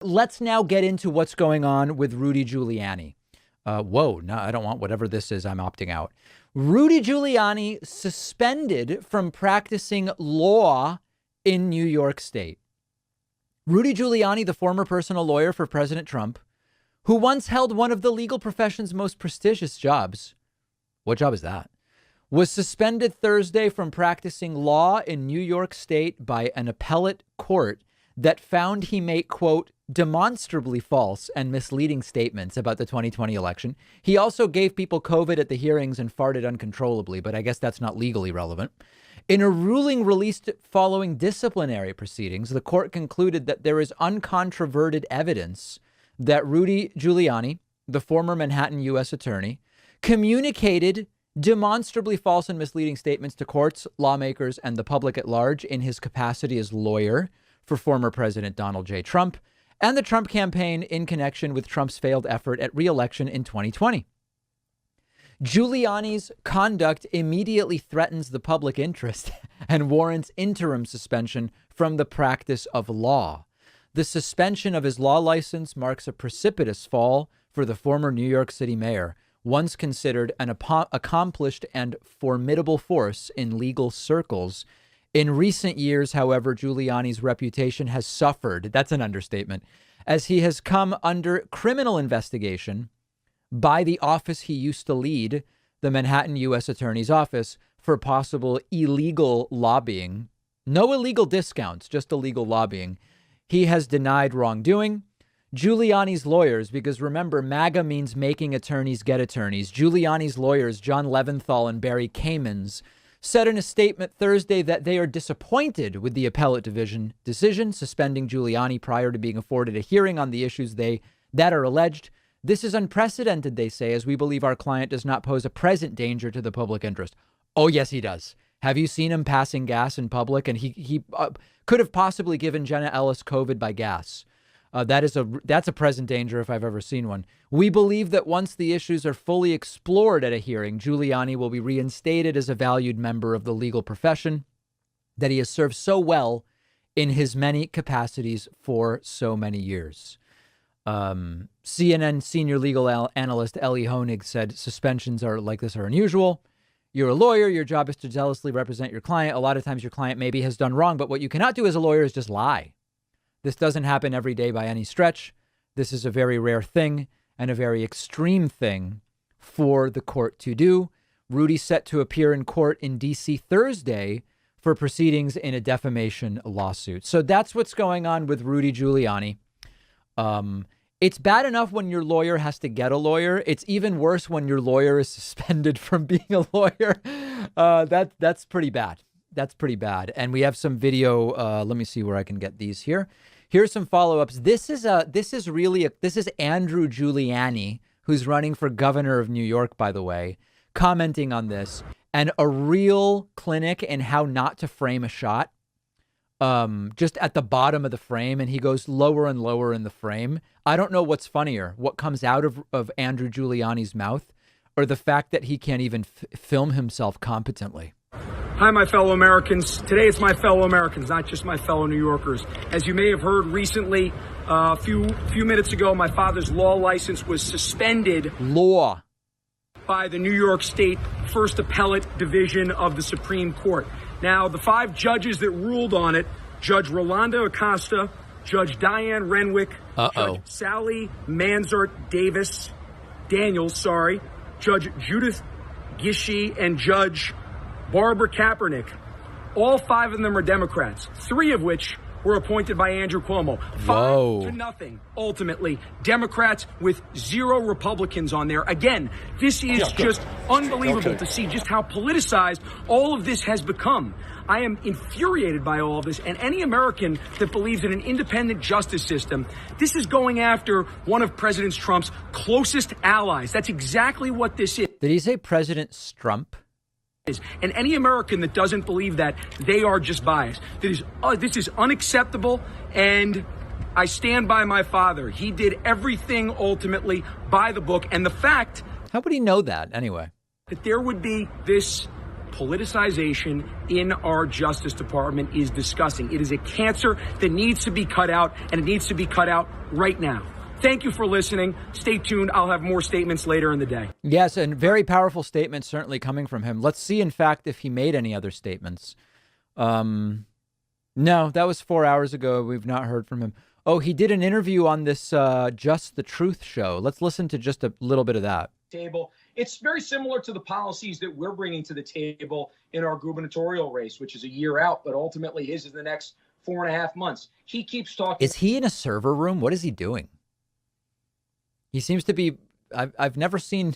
Let's now get into what's going on with Rudy Giuliani. No, I don't want whatever this is. I'm opting out. Rudy Giuliani suspended from practicing law in New York State. Rudy Giuliani, the former personal lawyer for President Trump, who once held one of the legal profession's most prestigious jobs. What job is that? Was suspended Thursday from practicing law in New York State by an appellate court that found he made, quote, demonstrably false and misleading statements about the 2020 election. He also gave people COVID at the hearings and farted uncontrollably, but I guess that's not legally relevant. In a ruling released following disciplinary proceedings, the court concluded that there is uncontroverted evidence that Rudy Giuliani, the former Manhattan U.S. attorney, communicated demonstrably false and misleading statements to courts, lawmakers, and the public at large in his capacity as lawyer for former President Donald J. Trump and the Trump campaign in connection with Trump's failed effort at re-election in 2020. Giuliani's conduct immediately threatens the public interest and warrants interim suspension from the practice of law. The suspension of his law license marks a precipitous fall for the former New York City mayor, once considered an accomplished and formidable force in legal circles. In recent years, however, Giuliani's reputation has suffered, that's an understatement, as he has come under criminal investigation by the office he used to lead, the Manhattan U.S. Attorney's Office, for possible illegal lobbying. No illegal discounts, just illegal lobbying. He has denied wrongdoing. Giuliani's lawyers, because remember, MAGA means making attorneys get attorneys. Giuliani's lawyers, John Leventhal and Barry Kamens, said in a statement Thursday that they are disappointed with the appellate division decision suspending Giuliani prior to being afforded a hearing on the issues that are alleged. This is unprecedented, they say, as we believe our client does not pose a present danger to the public interest. Oh, yes, he does. Have you seen him passing gas in public? And he could have possibly given Jenna Ellis COVID by gas. That's a present danger if I've ever seen one. We believe that once the issues are fully explored at a hearing, Giuliani will be reinstated as a valued member of the legal profession that he has served so well in his many capacities for so many years. CNN senior legal analyst Ellie Honig said suspensions like this are unusual. You're a lawyer. Your job is to zealously represent your client. A lot of times your client maybe has done wrong, but what you cannot do as a lawyer is just lie. This doesn't happen every day by any stretch. This is a very rare thing and a very extreme thing for the court to do. Rudy set to appear in court in D.C. Thursday for proceedings in a defamation lawsuit. So that's what's going on with Rudy Giuliani. It's bad enough when your lawyer has to get a lawyer. It's even worse when your lawyer is suspended from being a lawyer. That's pretty bad. That's pretty bad. And we have some video. Let me see where I can get these here. Here's some follow-ups. This is Andrew Giuliani, who's running for governor of New York, by the way, commenting on this, and a real clinic in how not to frame a shot. Just at the bottom of the frame, and he goes lower and lower in the frame. I don't know what's funnier, what comes out of Andrew Giuliani's mouth, or the fact that he can't even film himself competently. Hi, my fellow Americans. Today it's my fellow Americans, not just my fellow New Yorkers. As you may have heard recently, a few minutes ago, my father's law license was suspended by the New York State First Appellate Division of the Supreme Court. Now, the 5 judges that ruled on it, Judge Rolando Acosta, Judge Diane Renwick, Judge Sally Daniels, Judge Judith Gishi, and Judge Barbara Kaepernick. All 5 of them are Democrats, 3 of which were appointed by Andrew Cuomo. 5-0, ultimately. Democrats with 0 Republicans on there. Again, this is just unbelievable to see just how politicized all of this has become. I am infuriated by all of this, and any American that believes in an independent justice system, this is going after one of President Trump's closest allies. That's exactly what this is. Did he say President Strump? And any American that doesn't believe that, they are just biased. This is unacceptable, and I stand by my father. He did everything ultimately by the book, and the fact... How would he know that, anyway? That there would be this politicization in our Justice Department is disgusting. It is a cancer that needs to be cut out, and it needs to be cut out right now. Thank you for listening. Stay tuned. I'll have more statements later in the day. Yes, and very powerful statements certainly coming from him. Let's see, in fact, if he made any other statements. No, that was 4 hours ago. We've not heard from him. Oh, he did an interview on this Just the Truth show. Let's listen to just a little bit of that. Table. It's very similar to the policies that we're bringing to the table in our gubernatorial race, which is a year out, but ultimately his is the next 4.5 months. He keeps talking. Is he in a server room? What is he doing? He seems to be, I've never seen,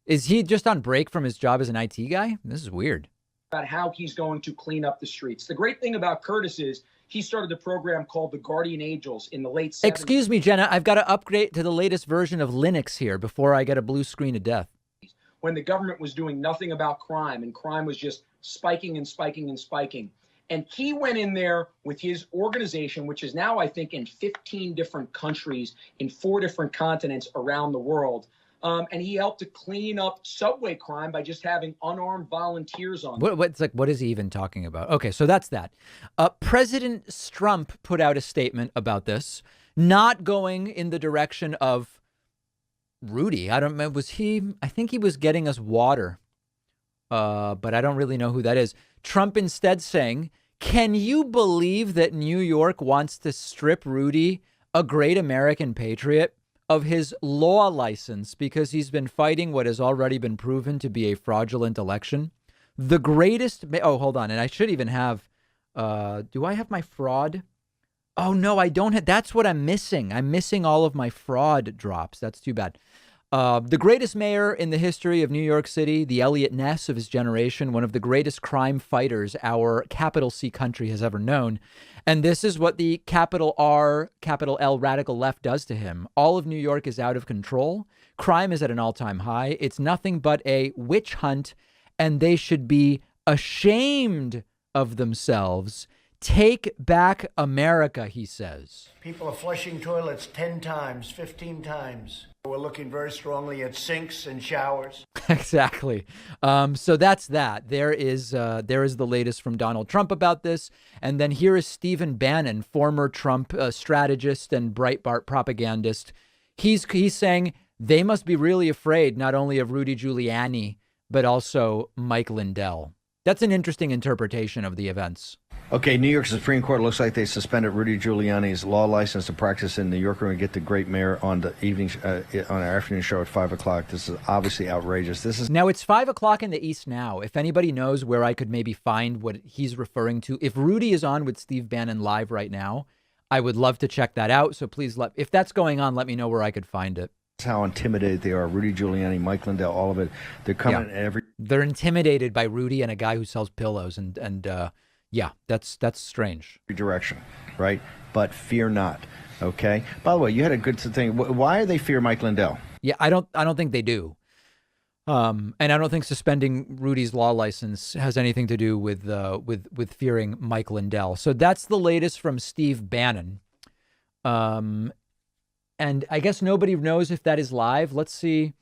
is he just on break from his job as an IT guy? This is weird. About how he's going to clean up the streets. The great thing about Curtis is he started a program called the Guardian Angels in the late 70s. Excuse me, Jenna, I've got to upgrade to the latest version of Linux here before I get a blue screen of death. When the government was doing nothing about crime and crime was just spiking and spiking and spiking. And he went in there with his organization, which is now, I think, in 15 different countries in 4 different continents around the world. And he helped to clean up subway crime by just having unarmed volunteers on. What is he even talking about? Okay, so that's that. President Trump put out a statement about this, not going in the direction of Rudy. I don't know. Was he? I think he was getting us water, but I don't really know who that is. Trump instead saying, "Can you believe that New York wants to strip Rudy, a great American patriot, of his law license because he's been fighting what has already been proven to be a fraudulent election? The greatest." Oh, hold on. And I should even have. Do I have my fraud? Oh, no, I don't. That's what I'm missing. I'm missing all of my fraud drops. That's too bad. The greatest mayor in the history of New York City, the Elliot Ness of his generation, one of the greatest crime fighters our capital C country has ever known. And this is what the capital R, capital L radical left does to him. All of New York is out of control. Crime is at an all-time high. It's nothing but a witch hunt, and they should be ashamed of themselves. Take back America, he says. People are flushing toilets 10 times, 15 times. We're looking very strongly at sinks and showers. Exactly. So that's that. There is the latest from Donald Trump about this. And then here is Stephen Bannon, former Trump strategist and Breitbart propagandist. He's saying they must be really afraid not only of Rudy Giuliani, but also Mike Lindell. That's an interesting interpretation of the events. Okay, New York Supreme Court looks like they suspended Rudy Giuliani's law license to practice in New York. We're going to get the great mayor on the evening, on our afternoon show at 5 o'clock. This is obviously outrageous. Now, it's 5 o'clock in the East now. If anybody knows where I could maybe find what he's referring to, if Rudy is on with Steve Bannon live right now, I would love to check that out. So please, if that's going on, let me know where I could find it. That's how intimidated they are. Rudy Giuliani, Mike Lindell, all of it. They're coming every. They're intimidated by Rudy and a guy who sells pillows, and yeah, that's strange. Direction, right? But fear not. Okay. By the way, you had a good thing. Why do they fear Mike Lindell? Yeah, I don't think they do. And I don't think suspending Rudy's law license has anything to do with fearing Mike Lindell. So that's the latest from Steve Bannon. And I guess nobody knows if that is live. Let's see.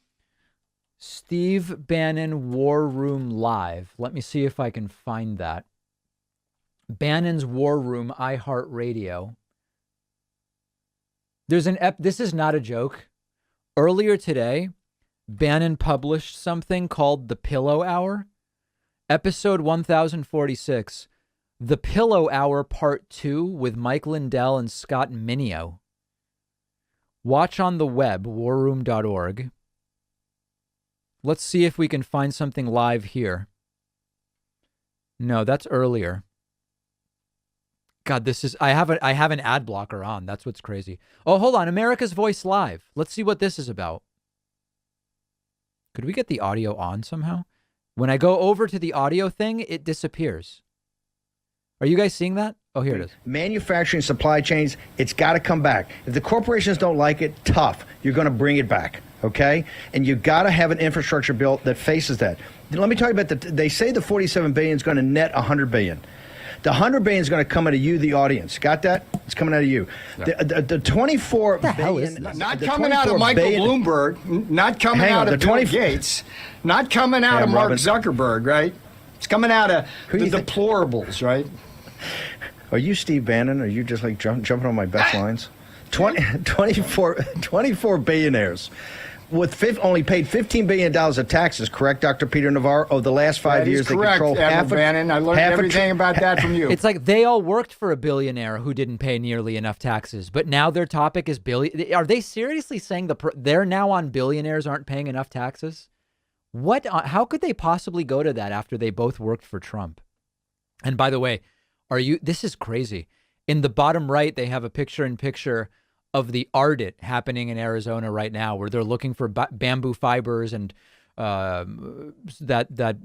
Steve Bannon War Room live. Let me see if I can find that. Bannon's War Room, iHeartRadio. This is not a joke. Earlier today, Bannon published something called The Pillow Hour. Episode 1046. The Pillow Hour Part 2 with Mike Lindell and Scott Mineo. Watch on the web, warroom.org. Let's see if we can find something live here. No, that's earlier. God, I have an ad blocker on. That's what's crazy. Oh, hold on. America's Voice Live. Let's see what this is about. Could we get the audio on somehow? When I go over to the audio thing, it disappears. Are you guys seeing that? Oh, here it is. Manufacturing supply chains, it's got to come back. If the corporations don't like it, tough. You're going to bring it back, okay? And you got to have an infrastructure bill that faces that. Let me talk about they say the $47 billion is going to net $100 billion. The $100 billion is going to come out of you, the audience. Got that? It's coming out of you. The $24 billion. Not coming out of Michael Bloomberg. Not coming out of Bill Gates. Not coming out of Mark Zuckerberg, right? It's coming out of the deplorables, right? Are you Steve Bannon? Are you just like jumping on my best lines? 24 billionaires with only paid $15 billion of taxes, correct, Dr. Peter Navarro? Oh, the last 5 years, correct, they control half Bannon. I learned everything about that from you. It's like they all worked for a billionaire who didn't pay nearly enough taxes, but now their topic is billion. Are they seriously saying they're now on billionaires aren't paying enough taxes? What? How could they possibly go to that after they both worked for Trump? And by the way, this is crazy. In the bottom right, they have a picture-in-picture of the audit happening in Arizona right now, where they're looking for bamboo fibers and that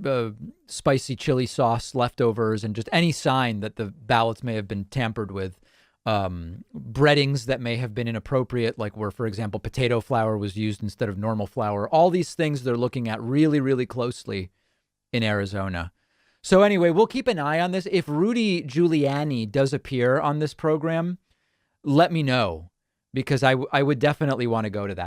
spicy chili sauce leftovers and just any sign that the ballots may have been tampered with. Breadings that may have been inappropriate, like where, for example, potato flour was used instead of normal flour. All these things they're looking at really, really closely in Arizona. So anyway, we'll keep an eye on this. If Rudy Giuliani does appear on this program, let me know, because I would definitely want to go to that.